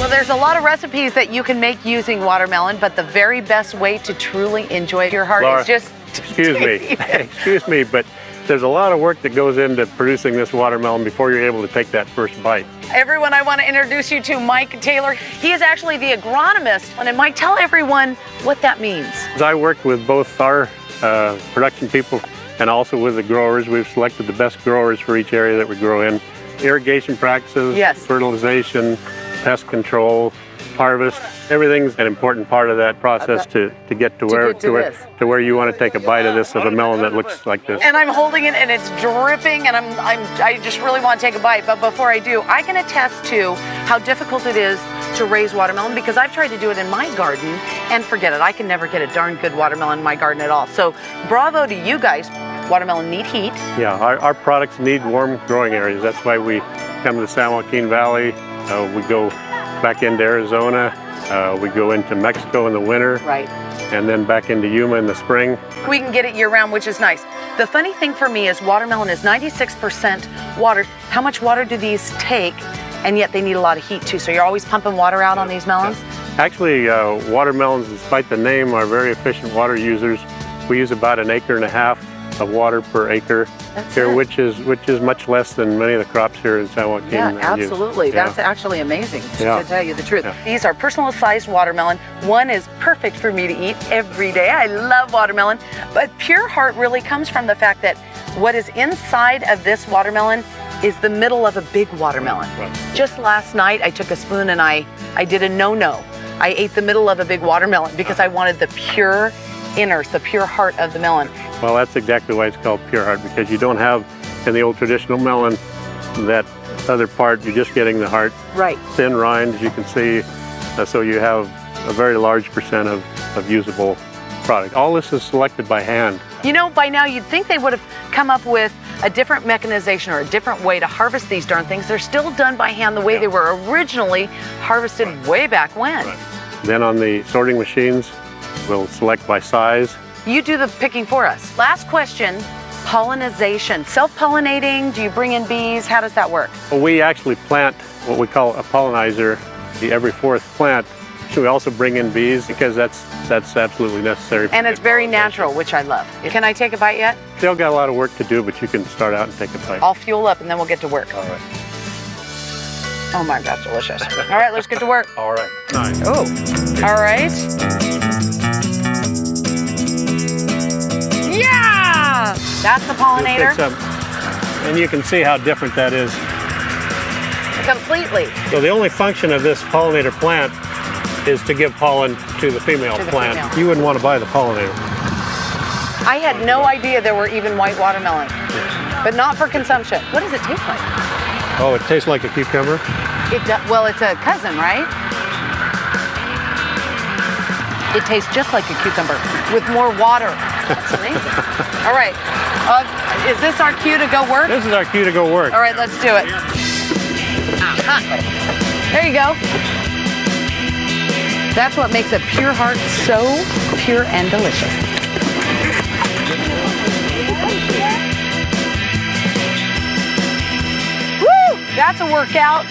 So there's a lot of recipes that you can make using watermelon, but the very best way to truly enjoy your heart Laura, is just excuse me, excuse me, but there's a lot of work that goes into producing this watermelon before you're able to take that first bite. Everyone, I want to introduce you to Mike Taylor. He is actually the agronomist. And Mike, tell everyone what that means. I work with both our production people and also with the growers. We've selected the best growers for each area that we grow in. Irrigation practices, yes, fertilization, pest control, harvest. Everything's an important part of that process to get to where you want to take a bite of a melon that looks like this. And I'm holding it and it's dripping and I just really want to take a bite. But before I do, I can attest to how difficult it is to raise watermelon because I've tried to do it in my garden and forget it. I can never get a darn good watermelon in my garden at all. So bravo to you guys. Watermelon need heat. Yeah, our products need warm growing areas. That's why we come to the San Joaquin Valley. We go back into Arizona. We go into Mexico in the winter. Right. And then back into Yuma in the spring. We can get it year round, which is nice. The funny thing for me is watermelon is 96% water. How much water do these take? And yet they need a lot of heat too. So you're always pumping water out on these melons? Actually, watermelons, despite the name, are very efficient water users. We use about 1.5 acres of water per acre here, which is much less than many of the crops here in San Joaquin. Yeah, absolutely. Yeah. That's actually amazing, to tell you the truth. Yeah. These are personal sized watermelon. One is perfect for me to eat every day. I love watermelon, but pure heart really comes from the fact that what is inside of this watermelon is the middle of a big watermelon. Right. Just last night, I took a spoon and I did a no-no. I ate the middle of a big watermelon because I wanted the pure innards, the pure heart of the melon. Well, that's exactly why it's called pure heart, because you don't have, in the old traditional melon, that other part. You're just getting the heart. Right. Thin rind, as you can see, so you have a very large percent of usable product. All this is selected by hand. You know, by now you'd think they would have come up with a different mechanization or a different way to harvest these darn things. They're still done by hand the way they were originally harvested way back when. Right. Then on the sorting machines, we'll select by size. You do the picking for us. Last question, pollination. Self-pollinating, do you bring in bees? How does that work? Well, we actually plant what we call a pollinizer every fourth plant. We also bring in bees because that's absolutely necessary. And it's very natural, which I love. Can I take a bite yet? Still got a lot of work to do, but you can start out and take a bite. I'll fuel up and then we'll get to work. All right. Oh my gosh, delicious. All right, let's get to work. All right. Nice. Oh, all right. Yeah! That's the pollinator. And you can see how different that is. Completely. So the only function of this pollinator plant is to give pollen to the female plant. Female. You wouldn't want to buy the pollinator. I had no idea there were even white watermelon, but not for consumption. What does it taste like? Oh, it tastes like a cucumber? Well, it's a cousin, right? It tastes just like a cucumber with more water. That's amazing. All right. Is this our cue to go work? This is our cue to go work. All right, let's do it. There you go. That's what makes a pure heart so pure and delicious. Woo! That's a workout.